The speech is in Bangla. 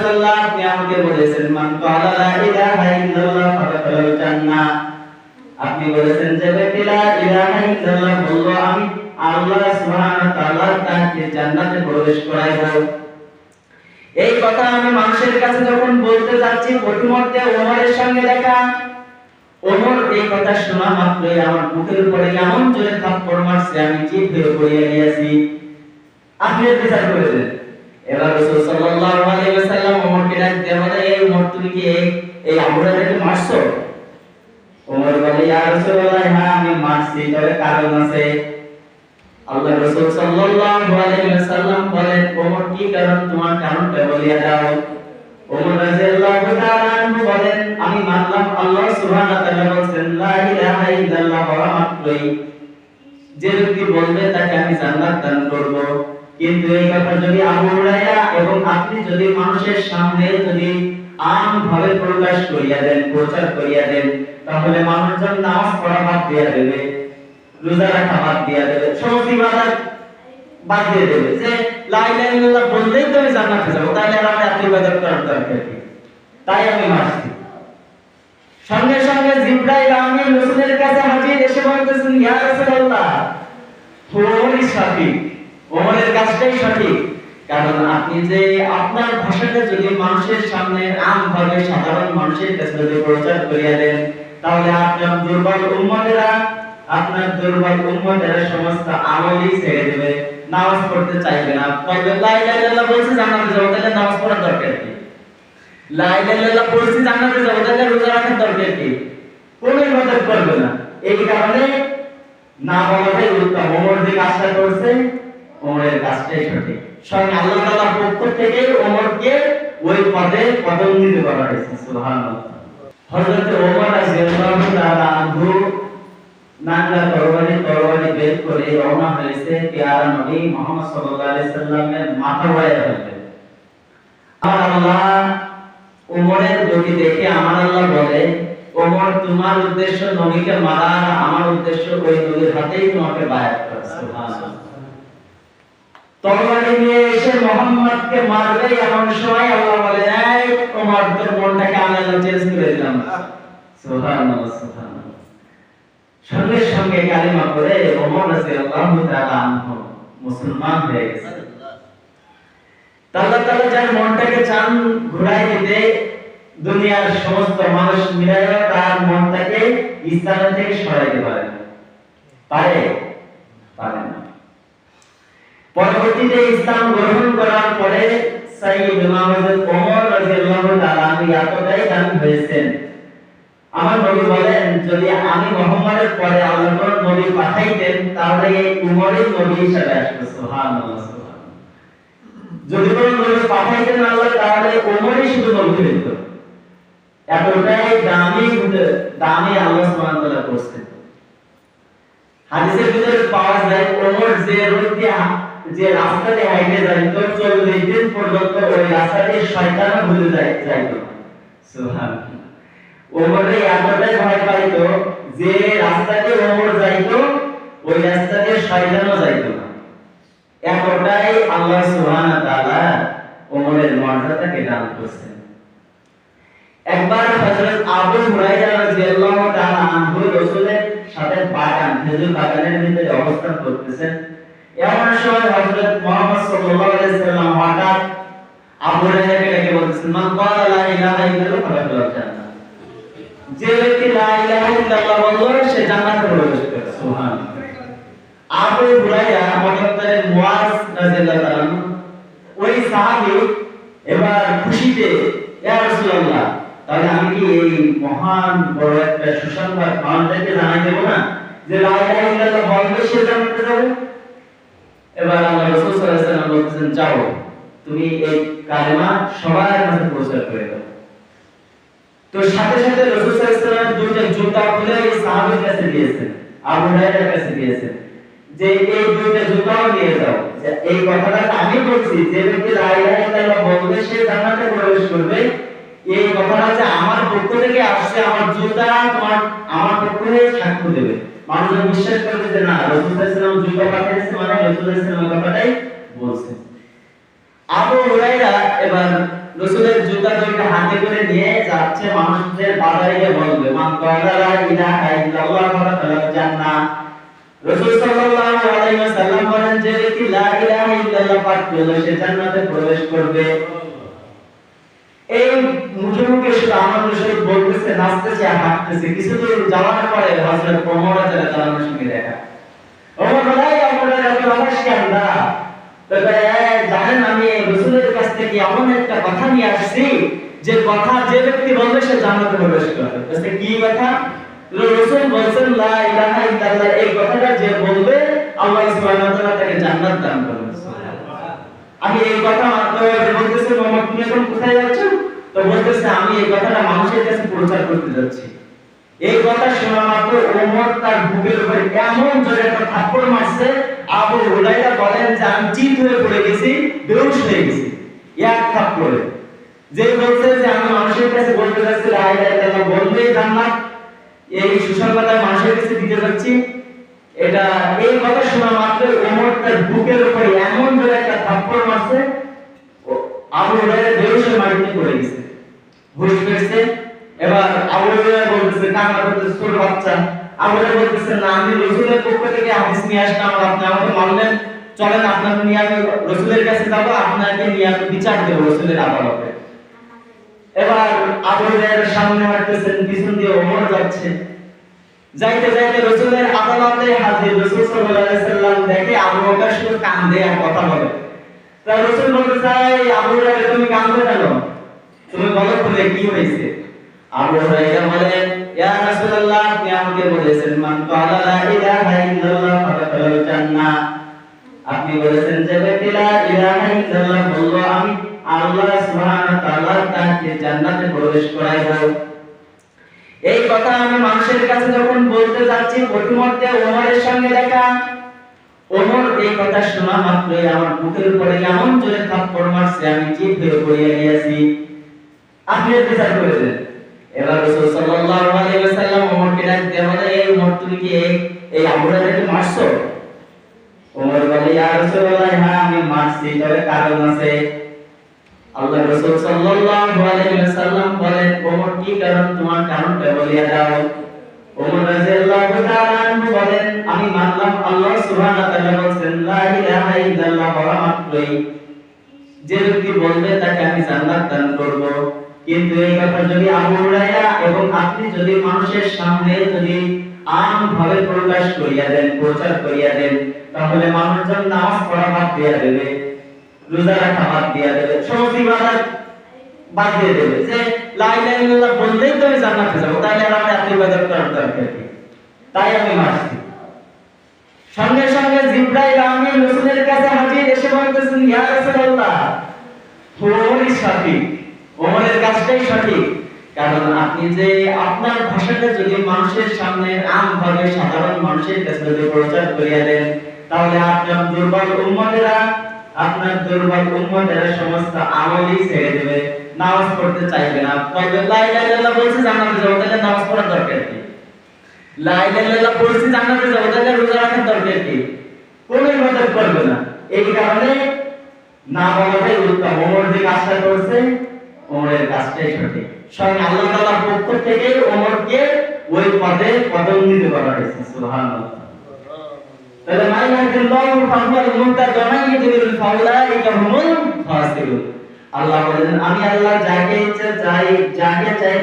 রাসূলুল্লাহ আপনি আমাকে বলেছেন মান ক্বালা লা ইলাহা ইল্লাল্লাহ ফাদাখালাল জান্নাহ, আপনি বলেছেন যে ব্যক্তি লা ইলাহা ইল্লাল্লাহ বলল আমি আল্লাহ সুবহানাহু ওয়া তাআলা তাকে জান্নাতে প্রবেশ করাইব। এই কথা আমি মানুষের কাছে যখন বলতে যাচ্ছি প্রতিমধ্যে ওমরের সঙ্গে দেখা। ওমর এই কথা শোনা মাত্রই আমার বুকের উপরে এমন জোরে থাপ্পড় মারছে আমি চিৎ হয়ে পড়ে গিয়েছি। আপনি বিচার করে দেন। এবার রাসূল সাল্লাল্লাহু আলাইহি ওয়াসাল্লাম ওমরকে ডাক দিয়ে বলে এই ওমর তুমি কি এই আবু হুরায়রাকে মারছো? ওমর বলে ইয়া রাসূলুল্লাহ হ্যাঁ আমি মারছি, তবে কারণ আছে। আল্লাহ রাসূল সাল্লাল্লাহু আলাইহি ওয়াসাল্লাম বলেন ওমর কি কারণ, তোমার কারণটা বলিয়া দাও। ওমর রাদিয়াল্লাহু তাআলা আনহু বলেন আমি মানলাম আল্লাহ সুবহানাহু ওয়া তাআলা বলেন লা ইলাহা ইল্লাল্লাহ বলা মাত্রই যে ব্যক্তি বলবে তাকে আমি জান্নাত দান করব। কিন্তু এই কথা যদি আবু হুরায়রা এবং আপনি যদি মানুষের সামনে যদি আমভাবে প্রকাশ করিয়া দেন, প্রচার করিয়া দেন, তাহলে মানুষজন নামাজ পড়া বাদ দিয়া দেবে, রোজা রাখা বাদ দিয়া দেবে, সমস্ত ইবাদত বাদ দিয়ে দেবে। যে লা ইলাহা ইল্লাল্লাহ বললেই তো আমি জান্নাতে যাব, তাহলে আমার এত ইবাদত করার দরকার কি? তাই আমি মারছি। সঙ্গে সঙ্গে জিবরাইল আমিন রাসূলের কাছে হাজির এসে বলতেছেন ইয়া রাসূলুল্লাহ ওমরই সঠিক, ওমরের কাজটাই সঠিক। কারণ আপনি যে আপনার ভাষাটা যদি মানুষের সামনে আমভাবে সাধারণ মানুষের কাছে যদি প্রচার করিয়া দেন, তাহলে আপনার দুর্বল উম্মতেরা সমস্ত আমলই ছেড়ে দেবে, নামাজ পড়তে চাইবে না। বলবে লা ইলাহা ইল্লাল্লাহ বলছি জান্নাতে যাব, তাহলে নামাজ পড়ার দরকার কি? লা ইলাহা ইল্লাল্লাহ বলছি জান্নাতে যাব, তাহলে রোজা রাখার দরকার কি? কোনো ইবাদত করবে না। এই কারণে না বলাটাই উত্তম। ওমর যে কাজটা করছে ওমরের কাজটাই সঠিক। স্বয়ং আল্লাহ তাআলার পক্ষ থেকে ওমরকে ওই পদে পদোন্নতি করা হয়েছে। সুবহানাল্লাহ। হযরত ওমর রাদিয়াল্লাহু তাআলা আনহু নাঙ্গা তরবারি বের করে রওনা হয়েছে পেয়ারা নবী মুহাম্মদ সাল্লাল্লাহু আলাইহি সাল্লামের মাথা বয়ে ফেলতে। আল্লাহ ওমরের গতি দেখে আমার আল্লাহ বলে ওমর তোমার উদ্দেশ্য নবীকে মারা, আমার উদ্দেশ্য ওই নবীর হাতেই তোমাকে বায়াত করা। সুবহানাল্লাহ। তরবারি নিয়ে এসে মুহাম্মদকে মারবে এমন সময় আল্লাহ বলে এই ওমর তোর মনটাকে আমি আল্লাহ চেঞ্জ করে দিলাম। সুবহানাল্লাহ সুবহানাল্লাহ। সঙ্গে সঙ্গে কালিমা পড়ে ওমর রাদিয়াল্লাহু তাআলা আনহু মুসলমান হয়ে গেছে। আল্লাহ তাআলা যার মনটাকে চান ঘুরাই দিতে দুনিয়ার সমস্ত মানুষ মিলাইয়া তার মনটাকে ইসলাম থেকে সরাইতে পারে না। পারে না। পরবর্তীতে ইসলাম গ্রহণ করার পরে সাইয়্যিদুনা হযরত ওমর রাদিয়াল্লাহু তাআলা আনহু এতটাই দামি হয়েছেন, আমার নবী বলেন যদি আমি মুহাম্মদের পরে আল্লাহ কোন নবী পাঠাইতেন তাহলে এই উমরই নবী হিসেবে আসবে। সুবহানাল্লাহ সুবহানাল্লাহ। যদি কোন নবী পাঠাইতেন আল্লাহ তাহলে উমরই শুধু নবী হতো। এতটাই দামি আল্লাহ সুবহানাহু ওয়া তাআলা করছেন। হাদিসের ভিতরে পাওয়া যায় ওমর যে রাস্তাতে হাইটে যাইত 40 দিন পর্যন্ত ওই রাস্তাতে শয়তানও ভুলে যাইত। সুবহানাল্লাহ। ওমরে এতটাই ভয় পাইত যে রাস্তাতে ওমর যাইত ওই রাস্তাতে শয়তানও যাইত না। এতটাই আল্লাহ সুবহানাহু ওয়া তাআলা ওমরের মর্যাদাকে দান করেছেন। একবার হযরত আবু হুরায়রা রাদিয়াল্লাহু তাআলা আনহু রাসূলের সাথে খেজুর বাগানের ভিতরে অবস্থান করতেছেন। এমন সময় হযরত মুহাম্মদ সাল্লাল্লাহু আলাইহি সাল্লাম হঠাৎ আবু হুরায়রাকে ডেকে বলতেছেন মান ক্বালা লা ইলাহা ইল্লাল্লাহ ফাদাখালাল জান্নাহ, যে ব্যক্তি লা ইলাহা ইল্লাল্লাহ বলল সে জান্নাতে প্রবেশ করবে। সুবহানাল্লাহ। আবু হুরায়রা মক্কার মুয়াজ রাদিয়াল্লাহু তাআলা ওই সাহাবী এবার খুশিতে ইয়া রাসূলুল্লাহ তাহলে আমি কি এই মহান বড় একটা সুসংবাদ মানুষদেরকে জানাই দেব না যে লা ইলাহা ইল্লাল্লাহ বললে সে জান্নাতে যাবে? এবার আল্লাহ রাসূল সাল্লাল্লাহু আলাইহি ওয়াসাল্লাম বলেছেন যাও তুমি এই কালেমা সবার কাছে প্রচার করে দাও। তো সাথে সাথে রাসূল সাল্লাল্লাহু আলাইহি ওয়াসাল্লাম দুইটা জুতা খুলে এই সাহাবীর কাছে দিয়েছেন, আবু হুরায়রার কাছে দিয়েছেন যে এই দুইটা জুতাও নিয়ে যাও। এই কথাটা আমি বলছি যে ব্যক্তি লা ইলাহা ইল্লাল্লাহ বললে সে জান্নাতে প্রবেশ করবে, এই কথাটা যে আমার পক্ষ থেকে আসছে, আমার জুতা তোমার আমার পক্ষ থেকে সাক্ষ্য দেবে। মানুষজন বিশ্বাস করবে যে না রাসূল সাল্লাল্লাহু আলাইহি ওয়াসাল্লাম জুতা পাঠিয়েছে মানে রাসূল সাল্লাল্লাহু আলাইহি ওয়াসাল্লাম কথাটাই বলছেন। আবু হুরায়রা এবার রাসূলের জুতা দুইটা হাতে করে নিয়ে যাচ্ছে, মানুষদের বাজারে গিয়ে বলবে মান ক্বালা লা ইলাহা ইল্লাল্লাহ ফালাকাল জান্নাহ। রাসূল সাল্লাল্লাহু আলাইহি ওয়াসাল্লাম বলেন, যে ব্যক্তি লা ইলাহা ইল্লাল্লাহ পাঠ করবে সে জান্নাতে প্রবেশ করবে। এই মুখে মুখে শুধু আমার রসুল বলতেছে, নাচতেছে আর হাঁটতেছে। কিছু দূর যাওয়ার পরে হযরত ওমর রাদিয়াল্লাহু আনহুর সঙ্গে দেখা। ওমর বলে, আপনারা এত আওয়াজ কেন না? তবে জানেন আমি রাসূলের কাছ থেকে এমন একটা কথা নিয়ে আসছি যে কথা যে ব্যক্তি বলবে সে জান্নাতে প্রবেশ করবে। বলতে কি কথা? রাসূল বলেন লা ইলাহা ইল্লাল্লাহ, এই কথাটা যে বলবে আল্লাহ সুবহানাহু ওয়া তাআলা তাকে জান্নাত দান করবেন। আমি এই কথা বলতেছি, মোহাম্মদ তুমি এখন কোথায় যাচ্ছ? তো বলতেছে আমি এই কথাটা মানুষের কাছে প্রচার করতে যাচ্ছি। এই কথা শোনা মাত্র ওমর তার বুকের উপরে এমন জোরে একটা থাপ্পড় মারছে, আবু হুরায়রা বলেন যে আমি চিত হয়ে পড়ে গেছি, বেহুশ হয়ে গেছি এক থাপ্পড়ে। যে বলছে যে আমি মানুষের কাছে বলতে যাচ্ছি লা ইলাহা ইল্লাল্লাহ বললেই জান্নাত, এই সুসংবাদটা মানুষের কাছে দিতে যাচ্ছি, এটা এই কথা শোনা মাত্র ওমর তার বুকের উপরে এমন জোরে একটা থাপ্পড় মারছে, আবু হুরায়রা বেহুশ হয়ে মাটিতে পড়ে গেছে, হুশ ফিরছে। এবার আবু হুরায়রা বলতেছে, কান্না করতেছে, ছোট বাচ্চা। আবু হুরায়রা বলতেছে, না আমি রাসূলের পক্ষ থেকে হাদিস নিয়ে আসলাম, আপনি আমাকে মানলেন, চলেন আপনাকে নিয়ে আমি রাসূলের কাছে যাব, আপনাকে নিয়ে আমি বিচার দেব রাসূলের আদালতে। এবার আবু হুরায়রা সামনে হাঁটতেছেন, পিছন দিয়ে ওমর যাচ্ছে। যাইতে যাইতে রাসূলের আদালতে হাজির। রাসূল সাল্লাল্লাহু আলাইহি সাল্লাম দেখে আবু বকর শুধু কান্দে আর কথা বলে। তা রাসূল বলতে চাই, আবু হুরায়রা তুমি কাঁদছো কেন? তুমি বলো খুলে কি হয়েছে? আবু হুরায়রা বলেন, ইয়া রাসূলুল্লাহ, আপনি আমাকে বলেছেন মান ক্বালা লা ইলাহা ইল্লাল্লাহ ফালাকাল জান্নাহ। আপনি বলেছেন যে ব্যক্তি লা ইলাহা ইল্লাল্লাহ বলল আমি আল্লাহ সুবহানাহু ওয়া তাআলা তাকে জান্নাতে প্রবেশ করাইব। এই কথা আমি মানুষের কাছে যখন বলতে যাচ্ছি, প্রতিমধ্যে ওমরের সঙ্গে দেখা। ওমর এই কথা শোনা মাত্রই আমার বুকের উপরে এমন জোরে থাপ্পড় মারছে, আমি চিত হয়ে পড়ে গিয়েছি। আপনি বিচার করে দেন। এবার রাসূল সাল্লাল্লাহু আলাইহি ওয়াসাল্লাম ওমরকে ডাক দিয়ে বলে, এই ওমর তুমি কি এই আবু হুরায়রাকে মারছো? ওমর বলে, ইয়া রাসূলুল্লাহ, হ্যাঁ আমি মারছি, তবে কারণ আছে। আল্লাহ রাসূল সাল্লাল্লাহু আলাইহি ওয়াসাল্লাম বলেন, ওমর কি কারণ, তোমার কারণটা বলিয়া দাও। ওমর রাদিয়াল্লাহু তাআলা আনহু বলেন, আমি মানলাম আল্লাহ সুবহানাহু ওয়া তাআলা বলেন লা ইলাহা ইল্লাল্লাহ বলা মাত্রই যে ব্যক্তি বলবে তাকে আমি জান্নাত দান করব। কিন্তু এই কথা যদি আবু হুরায়রা এবং আপনি যদি মানুষের সামনে যদি আমভাবে প্রকাশ করিয়া দেন, প্রচার করিয়া দেন, তাহলে মানুষজন নামাজ পড়া বাদ দিয়া দেবে, রোজা রাখা বাদ দিয়া দেবে, সমস্ত ইবাদত বাদ দিয়ে দেবে। যে লা ইলাহা ইল্লাল্লাহ বললেই তো আমি জান্নাতে যাব, তাহলে আর আমি এত ইবাদত করার দরকার কি? তাই আমি মারছি। সঙ্গে সঙ্গে জিবরাইল আমিন রাসূলের কাছে হাজির, এসে বলতেছেন, ইয়া রাসূলুল্লাহ, ওমরই সঠিক, ওমরের কাজটাই সঠিক। কারণ আপনি যে আপনার ভাষাটা যদি মানুষের সামনে আমভাবে সাধারণ মানুষের কাছে যদি প্রচার করিয়া দেন, তাহলে আপনার দুর্বল উম্মতেরা সমস্ত আমলই ছেড়ে দেবে, নামাজ পড়তে চাইবে না। তবে লা ইলাহা ইল্লাল্লাহ বলছে জান্নাতে যাব, তাহলে নামাজ পড়ার দরকার কি? লা ইলাহা ইল্লাল্লাহ বলছে জান্নাতে যাব, তাহলে রোজা রাখার দরকার কি? কোনো ইবাদত করবে না। এই কারণে না বলাটাই উত্তম। ওমর যে কাজটা করছে, ওমরের কাজটাই সঠিক। স্বয়ং আল্লাহ তাআলার পক্ষ থেকে ওমরকে ওই পদে পদোন্নতি করা হয়েছে। সুবহানাল্লাহ। তাহলে মাইয়াতুল্লাহু ফাহুয়াল মুহতাদিল ফাউলাইকা হুমুল ফাসিকুন। আল্লাহ বলেন, আমি আল্লাহ যাকে ইচ্ছা চাই, যাকে চাই